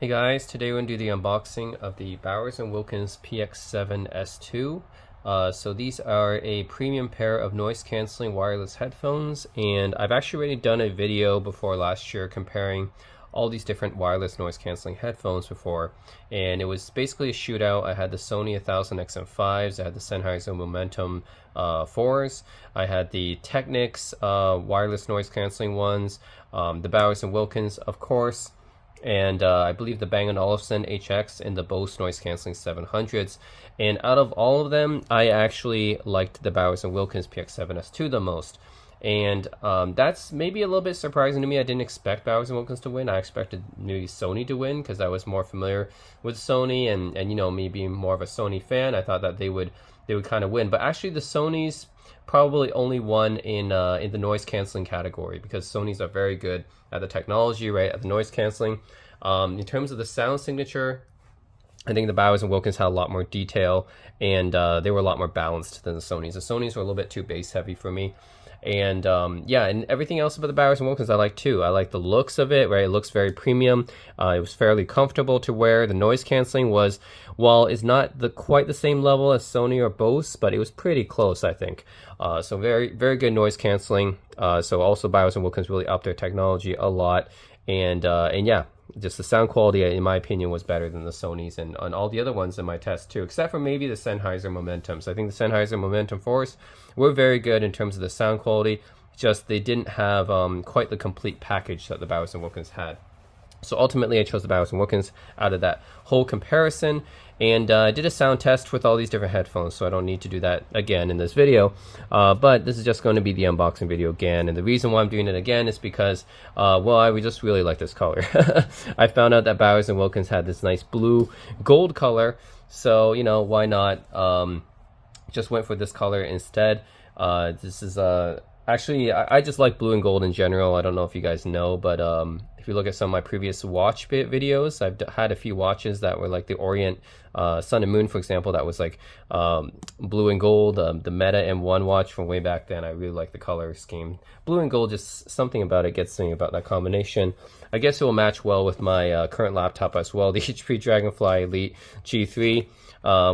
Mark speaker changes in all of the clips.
Speaker 1: Hey guys, today we're going to do the unboxing of the Bowers & Wilkins Px7S2. So these are a premium pair of noise cancelling wireless headphones, and I've actually already done a video before last year comparing all these different wireless noise cancelling headphones before, and it was basically a shootout. I had the Sony 1000 XM5s, I had the Sennheiser Momentum 4s, I had the Technics wireless noise cancelling ones, the Bowers & Wilkins, of course, and I believe the Bang & Olufsen HX and the Bose noise cancelling 700s. And out of all of them, I actually liked the Bowers & Wilkins Px7S2 the most. And that's maybe a little bit surprising to me. I didn't expect Bowers & Wilkins to win. I expected maybe Sony to win because I was more familiar with Sony, and you know, me being more of a Sony fan, I thought that they would kind of win. But actually the Sonys probably only won in the noise canceling category, because Sonys are very good at the technology, right, at the noise canceling. In terms of the sound signature, I think the Bowers & Wilkins had a lot more detail, and they were a lot more balanced than the Sonys. The Sonys were a little bit too bass heavy for me. And yeah, and everything else about the Bowers & Wilkins I like too. I like the looks of it, right? It looks very premium. It was fairly comfortable to wear. The noise canceling was, while it's not quite the same level as Sony or Bose, but it was pretty close, I think. So very, very good noise canceling. So also Bowers & Wilkins really upped their technology a lot. And yeah, just the sound quality, in my opinion, was better than the Sonys and all the other ones in my test too, except for maybe the Sennheiser Momentums. I think the Sennheiser Momentum 4s were very good in terms of the sound quality, just they didn't have quite the complete package that the Bowers & Wilkins had. So ultimately, I chose the Bowers & Wilkins out of that whole comparison, and I did a sound test with all these different headphones, so I don't need to do that again in this video. But this is just going to be the unboxing video again, and the reason why I'm doing it again is because, well, I just really like this color. I found out that Bowers & Wilkins had this nice blue gold color, so, you know, why not just went for this color instead. This is actually, I just like blue and gold in general. I don't know if you guys know, but if you look at some of my previous watch videos, I've had a few watches that were like the Orient Sun and Moon, for example, that was like blue and gold. The Meta M1 watch from way back then, I really like the color scheme. Blue and gold, just something about it gets me about that combination. I guess it will match well with my current laptop as well, the HP Dragonfly Elite G3.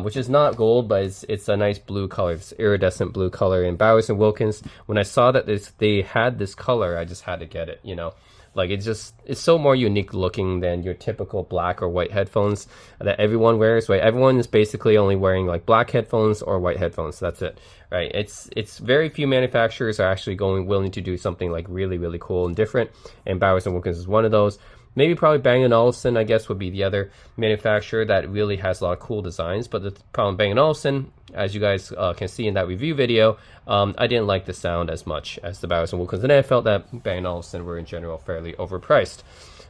Speaker 1: Which is not gold, but it's a nice blue color. It's iridescent blue color. And Bowers & Wilkins, when I saw that they had this color, I just had to get it, you know. Like, it's so more unique looking than your typical black or white headphones that everyone wears, right? Everyone is basically only wearing like black headphones or white headphones. That's it, right? It's very few manufacturers are actually willing to do something like really, really cool and different. And Bowers & Wilkins is one of those. Maybe probably Bang & Olufsen, I guess, would be the other manufacturer that really has a lot of cool designs. But the problem with Bang & Olufsen, as you guys can see in that review video, I didn't like the sound as much as the Bowers & Wilkins. And I felt that Bang & Olufsen were in general fairly overpriced.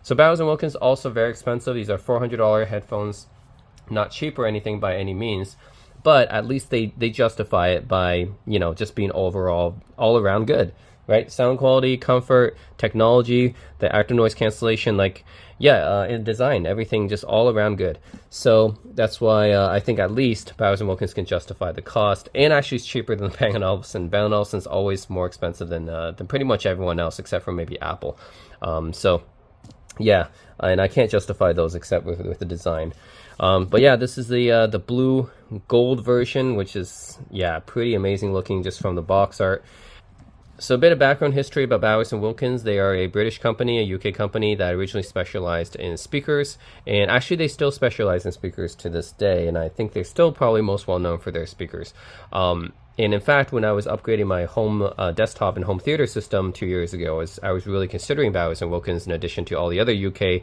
Speaker 1: So Bowers & Wilkins also very expensive. These are $400 headphones, not cheap or anything by any means. But at least they justify it by, you know, just being overall all around good. Right, sound quality, comfort, technology, the active noise cancellation, like, yeah, and design, everything just all around good. So that's why I think at least Bowers & Wilkins can justify the cost, and actually it's cheaper than Bang & Olufsen. Bang & Olufsen's always more expensive than pretty much everyone else except for maybe Apple. So yeah, and I can't justify those except with the design. But yeah, this is the blue gold version, which is, yeah, pretty amazing looking just from the box art. So a bit of background history about Bowers & Wilkins. They are a British company, a UK company that originally specialized in speakers, and actually they still specialize in speakers to this day, and I think they're still probably most well known for their speakers. And in fact, when I was upgrading my home desktop and home theater system 2 years ago, I was really considering Bowers & Wilkins in addition to all the other UK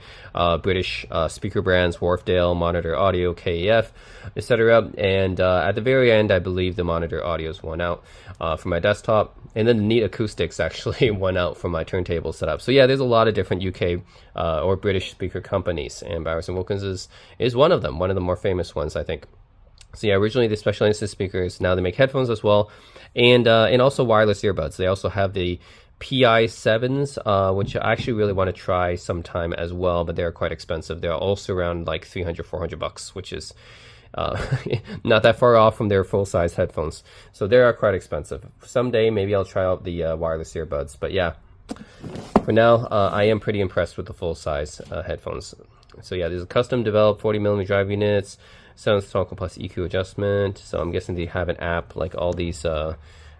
Speaker 1: British speaker brands, Wharfedale, Monitor Audio, KEF, etc. And at the very end, I believe the Monitor Audios won out for my desktop. And then the Neat Acoustics actually won out for my turntable setup. So yeah, there's a lot of different UK or British speaker companies, and Bowers & Wilkins is one of them, one of the more famous ones, I think. So yeah, originally they specialized in speakers. Now they make headphones as well, and also wireless earbuds. They also have the Px7s, which I actually really want to try sometime as well, but they're quite expensive. They're also around like $300-400, which is not that far off from their full-size headphones. So they are quite expensive. Someday maybe I'll try out the wireless earbuds, but yeah, for now I am pretty impressed with the full-size headphones. So yeah, these are custom developed 40mm drive units, sound toggle plus EQ adjustment. So I'm guessing they have an app, like all these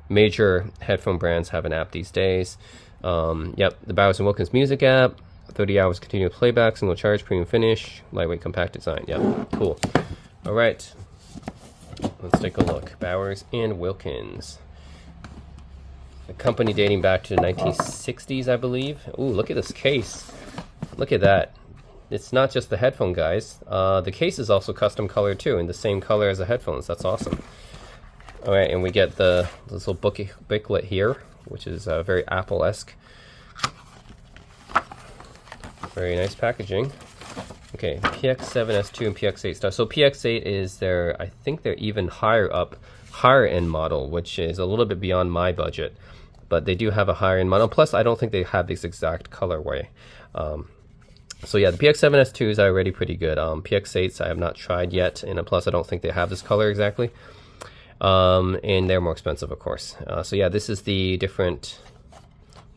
Speaker 1: major headphone brands have an app these days. Yep, the Bowers & Wilkins music app, 30 hours continuous playback, single charge, premium finish, lightweight compact design. Yep, cool. All right, let's take a look. Bowers & Wilkins. A company dating back to the 1960s, I believe. Ooh, look at this case. Look at that. It's not just the headphone, guys. The case is also custom colored too, in the same color as the headphones. That's awesome. All right, and we get this little booklet here, which is very Apple-esque. Very nice packaging. Okay, Px7S2 and Px8 stuff. So Px8 is their, I think they're even higher end model, which is a little bit beyond my budget. But they do have a higher end model. Plus, I don't think they have this exact colorway. So yeah, the Px7S2s are already pretty good. Px8s I have not tried yet, and plus I don't think they have this color exactly. And they're more expensive, of course. So yeah, this is the different,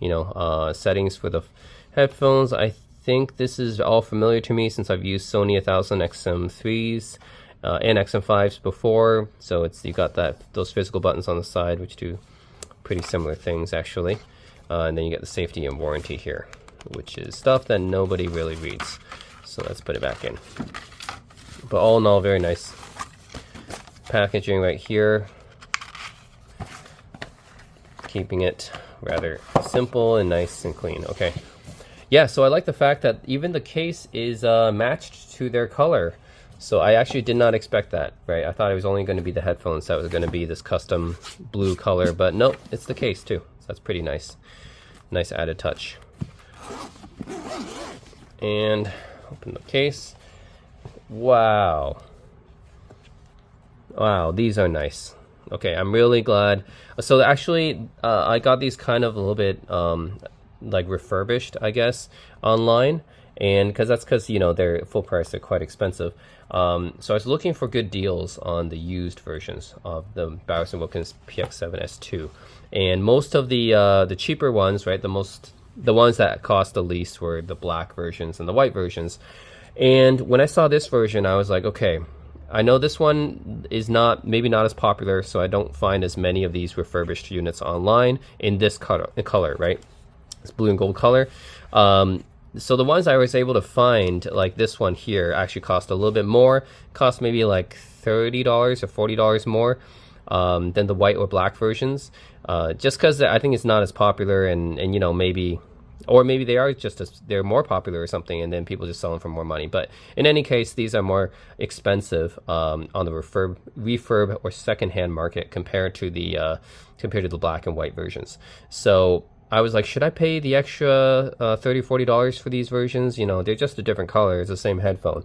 Speaker 1: settings for the headphones. I think this is all familiar to me since I've used Sony 1000 XM3s and XM5s before. So you got those physical buttons on the side, which do pretty similar things actually. And then you get the safety and warranty here, which is stuff that nobody really reads. So let's put it back in. But all in all, very nice packaging right here. Keeping it rather simple and nice and clean. Okay. Yeah, so I like the fact that even the case is matched to their color. So I actually did not expect that, right? I thought it was only going to be the headphones that was going to be this custom blue color, but no, it's the case too. So that's pretty nice. Nice added touch. And open the case. Wow. Wow, these are nice. Okay, I'm really glad. So actually, I got these kind of a little bit like refurbished, I guess, online. And because they're full price, they're quite expensive. So I was looking for good deals on the used versions of the Bowers & Wilkins Px7S2. And most of the cheaper ones, right, the ones that cost the least were the black versions and the white versions. And when I saw this version, I was like, okay, I know this one is maybe not as popular, so I don't find as many of these refurbished units online in this color, right? It's blue and gold color. So the ones I was able to find, like this one here, actually cost a little bit more. Cost maybe like $30 or $40 more than the white or black versions. Just because I think it's not as popular, and maybe they are they're more popular or something, and then people just sell them for more money. But in any case, these are more expensive on the refurb or secondhand market compared to the black and white versions. So I was like, should I pay the extra $30, $40 for these versions? They're just a different color. It's the same headphone.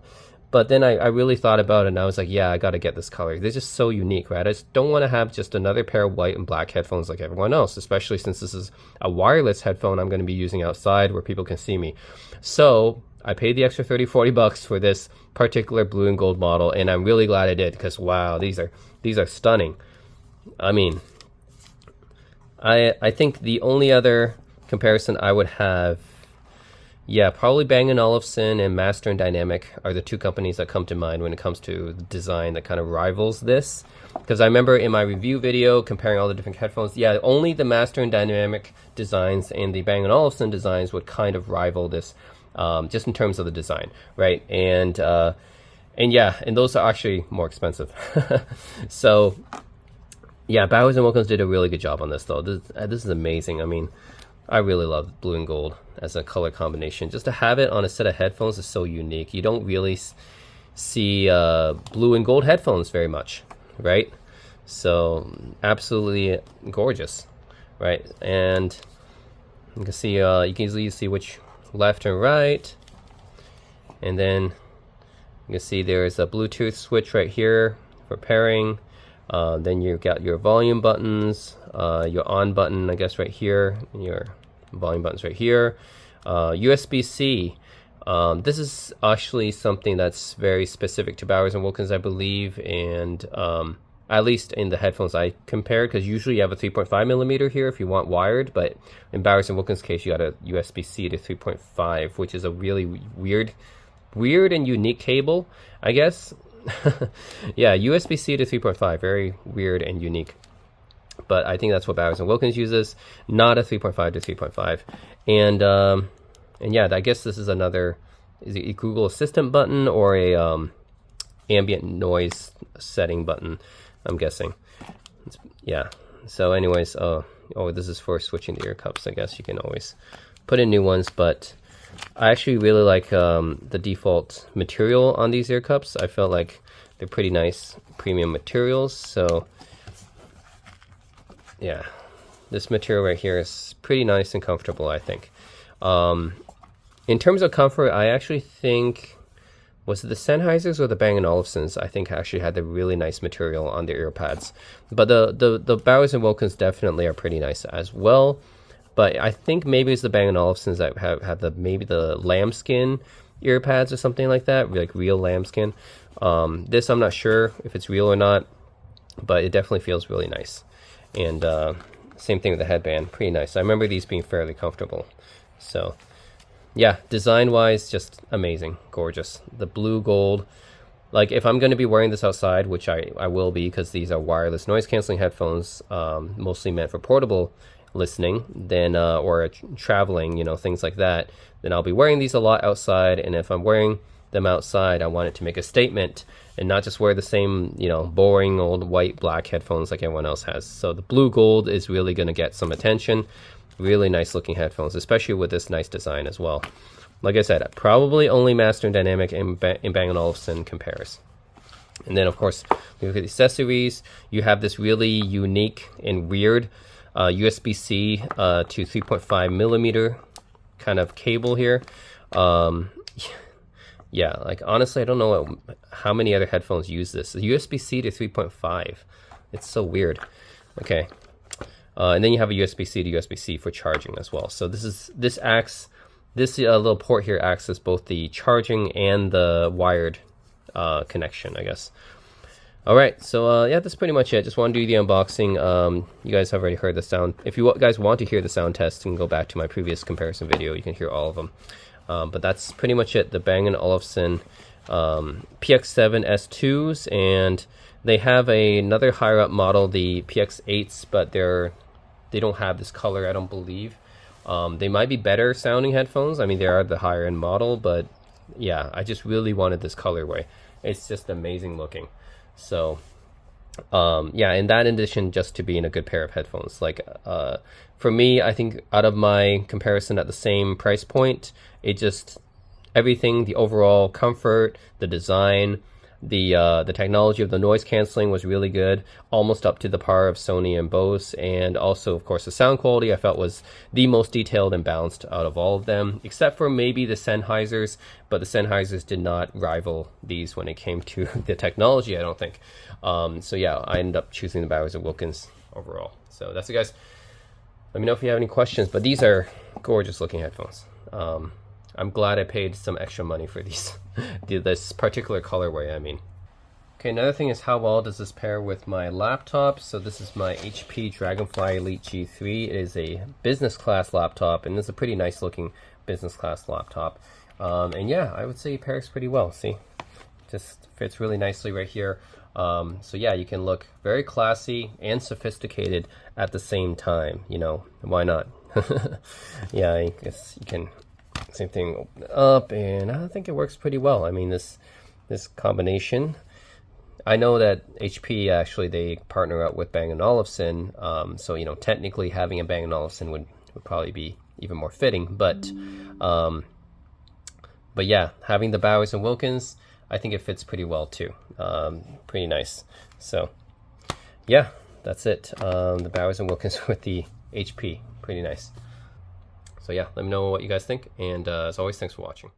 Speaker 1: But then I really thought about it, and I was like, yeah, I got to get this color. They're just so unique, right? I just don't want to have just another pair of white and black headphones like everyone else, especially since this is a wireless headphone I'm going to be using outside where people can see me. So I paid the extra $30, $40 for this particular blue and gold model, and I'm really glad I did because, wow, these are stunning. I mean, I think the only other comparison I would have, yeah, probably Bang & Olufsen and Master & Dynamic are the two companies that come to mind when it comes to the design that kind of rivals this. Because I remember in my review video comparing all the different headphones, yeah, only the Master & Dynamic designs and the Bang & Olufsen designs would kind of rival this, just in terms of the design, right? And those are actually more expensive. So yeah, Bowers & Wilkins did a really good job on this, though. This is amazing. I mean, I really love blue and gold as a color combination. Just to have it on a set of headphones is so unique. You don't really see blue and gold headphones very much, right? So absolutely gorgeous, right? And you can see, you can easily see which left and right. And then you can see there's a Bluetooth switch right here for pairing. Then you've got your volume buttons, your on button, I guess, right here, and your volume buttons right here. USB-C. This is actually something that's very specific to Bowers & Wilkins, I believe, and at least in the headphones I compared, because usually you have a 3.5 millimeter here if you want wired, but in Bowers & Wilkins' case, you got a USB-C to 3.5, which is a really weird weird and unique cable, I guess. Yeah, USB-C to 3.5, very weird and unique. But I think that's what Bowers & Wilkins uses, not a 3.5 to 3.5. And yeah, I guess this is another, is it a Google Assistant button or a ambient noise setting button, I'm guessing. Yeah, so anyways, oh, this is for switching the ear cups. I guess you can always put in new ones, but I actually really like the default material on these ear cups. I felt like they're pretty nice premium materials. So yeah, this material right here is pretty nice and comfortable, I think. In terms of comfort, I actually think, was it the Sennheisers or the Bang & Olufsen's? I think actually had the really nice material on their ear pads. But the Bowers & Wilkins definitely are pretty nice as well. But I think maybe it's the Bang & Olufsen's that have maybe the lambskin ear pads or something like that, like real lambskin. This I'm not sure if it's real or not, but it definitely feels really nice. And same thing with the headband, pretty nice. I remember these being fairly comfortable. So yeah, design-wise, just amazing, gorgeous. The blue gold, like if I'm going to be wearing this outside, which I will be, because these are wireless noise-canceling headphones, mostly meant for portable listening, then or traveling, you know, things like that, then I'll be wearing these a lot outside. And if I'm wearing them outside, I want it to make a statement and not just wear the same, you know, boring old white black headphones like everyone else has. So the blue gold is really going to get some attention. Really nice looking headphones, especially with this nice design as well. Like I said, probably only Master and Dynamic and Bang & Olufsen compares. And then of course, we look at the accessories. You have this really unique and weird USB-C to 3.5 millimeter kind of cable here. Yeah, like honestly, I don't know how many other headphones use this. USB-C to 3.5. It's so weird. Okay. And then you have a USB-C to USB-C for charging as well. So this little port here acts as both the charging and the wired connection, I guess. All right, so yeah, that's pretty much it. Just want to do the unboxing. You guys have already heard the sound. If you guys want to hear the sound test, you can go back to my previous comparison video. You can hear all of them. But that's pretty much it. The Bang & Olufsen Px7S2s, and they have another higher up model, the Px8s, but they don't have this color, I don't believe. They might be better sounding headphones. I mean, they are the higher end model, but yeah, I just really wanted this colorway. It's just amazing looking. So yeah, and that in addition just to being a good pair of headphones. Like for me, I think out of my comparison at the same price point, it just, everything, the overall comfort, the design, the technology of the noise canceling was really good, almost up to the par of Sony and Bose. And also, of course, the sound quality I felt was the most detailed and balanced out of all of them, except for maybe the Sennheisers. But the Sennheisers did not rival these when it came to the technology, I don't think. So yeah, I ended up choosing the Bowers & Wilkins overall. So that's it, guys. Let me know if you have any questions, but these are gorgeous looking headphones. I'm glad I paid some extra money for these, this particular colorway, I mean. Okay, another thing is how well does this pair with my laptop? So this is my HP Dragonfly Elite G3. It is a business class laptop, and it's a pretty nice looking business class laptop. And yeah, I would say it pairs pretty well, see? Just fits really nicely right here. So yeah, you can look very classy and sophisticated at the same time, you know, why not? Yeah, I guess you can, same thing, open it up, and I think it works pretty well. I mean, this combination, I know that HP actually, they partner up with Bang & Olufsen, so you know, technically having a Bang & Olufsen would probably be even more fitting, but yeah, having the Bowers & Wilkins, I think it fits pretty well too. Pretty nice. So yeah, that's it. The Bowers & Wilkins with the HP, pretty nice. So yeah, let me know what you guys think, and as always, thanks for watching.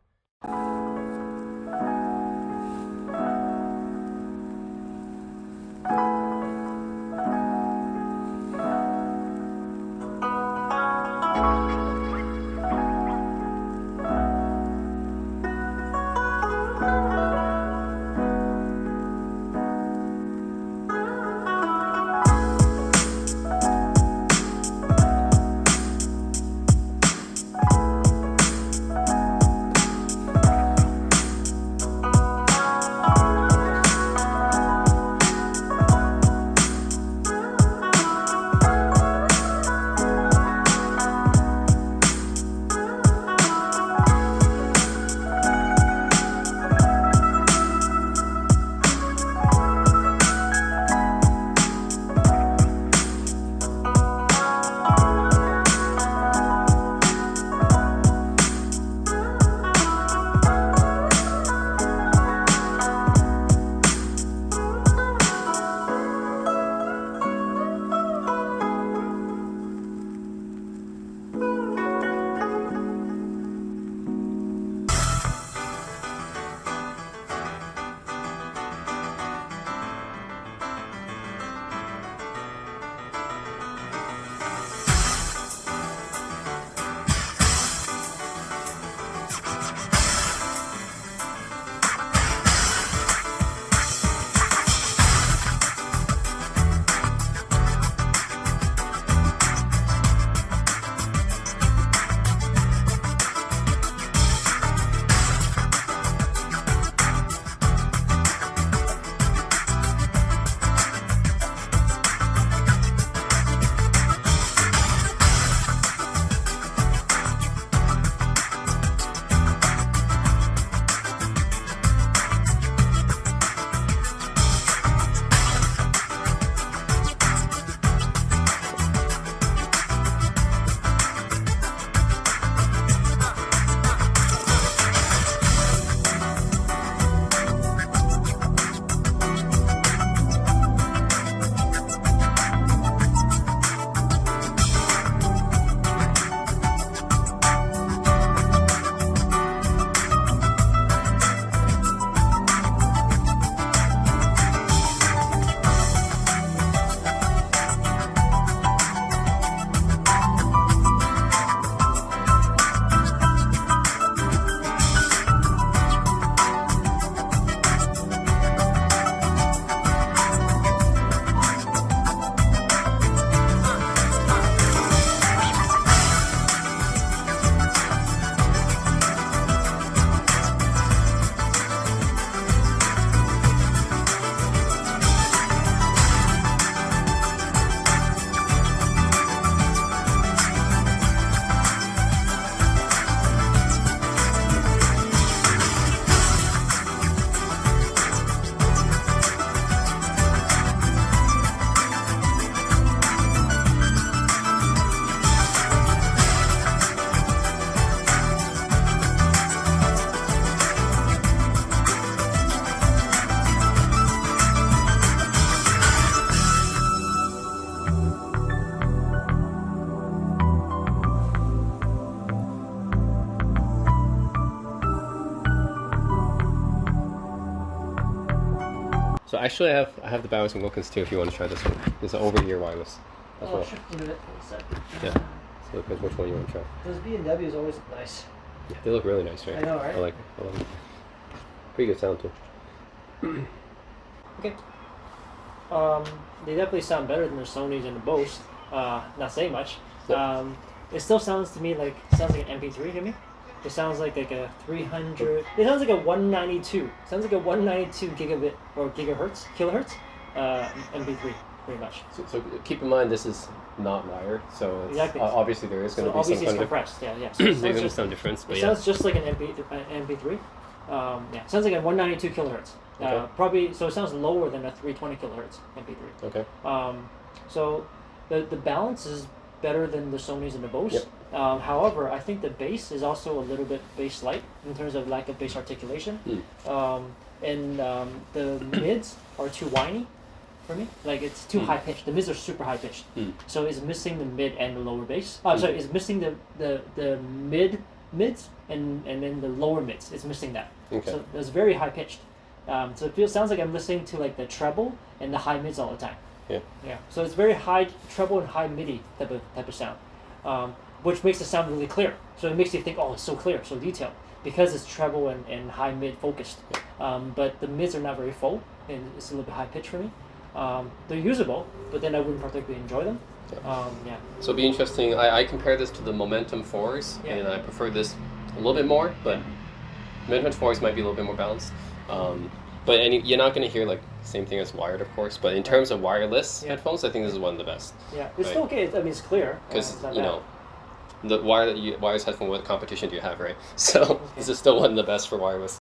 Speaker 1: So actually, I have the Bowers and Wilkins too. If you want to try this one, it's an over-ear wireless as well.
Speaker 2: Sure. Give it a sec.
Speaker 1: Yeah. So depends which one you want to try.
Speaker 2: Those B&Ws always look nice.
Speaker 1: Yeah, they look really nice, right?
Speaker 2: I know, right?
Speaker 1: I like it. I love it. Pretty good sound too.
Speaker 2: Okay. They definitely sound better than the Sonys and the Bose. Not saying much.
Speaker 1: Yep.
Speaker 2: It still sounds to me like an MP3 to me. It sounds like a 300. It sounds like a 192. Sounds like a 192 gigabit or kilohertz. MP3 pretty much.
Speaker 1: So keep in mind this is not wired, so it's,
Speaker 2: exactly.
Speaker 1: Obviously there is going to be
Speaker 2: obviously
Speaker 1: some
Speaker 2: it's
Speaker 1: kind
Speaker 2: compressed. Yeah. So
Speaker 1: there's going to be some difference, but
Speaker 2: it
Speaker 1: yeah.
Speaker 2: sounds just like an MP3. Yeah, sounds like a 192 kilohertz.
Speaker 1: Okay.
Speaker 2: Probably so. It sounds lower than a 320 kilohertz MP3.
Speaker 1: Okay.
Speaker 2: So the balance is better than the Sonys and the Bose.
Speaker 1: Yep.
Speaker 2: However, I think the bass is also a little bit bass light in terms of lack of bass articulation. And the mids are too whiny for me. Like it's too high pitched. The mids are super high pitched. So it's missing the mid and the lower bass. Sorry, it's missing the mids and then the lower mids. It's missing that.
Speaker 1: Okay.
Speaker 2: So it's very high pitched. So it sounds like I'm listening to like the treble and the high mids all the time.
Speaker 1: Yeah.
Speaker 2: Yeah. So it's very high treble and high midi type of sound, which makes the sound really clear. So it makes you think, oh, it's so clear, so detailed, because it's treble and high mid focused. But the mids are not very full, and it's a little bit high pitch for me. They're usable, but then I wouldn't particularly enjoy them. Yeah.
Speaker 1: So it'll be interesting. I compare this to the Momentum 4s, and I prefer this a little bit more, but Momentum 4s might be a little bit more balanced. But you're not going to hear like the same thing as wired, of course. But in terms of wireless headphones, I think this is one of the best.
Speaker 2: Yeah, it's still okay. I mean, it's clear.
Speaker 1: Because you know, the wireless headphone, what competition do you have, right? So this is still one of the best for wireless.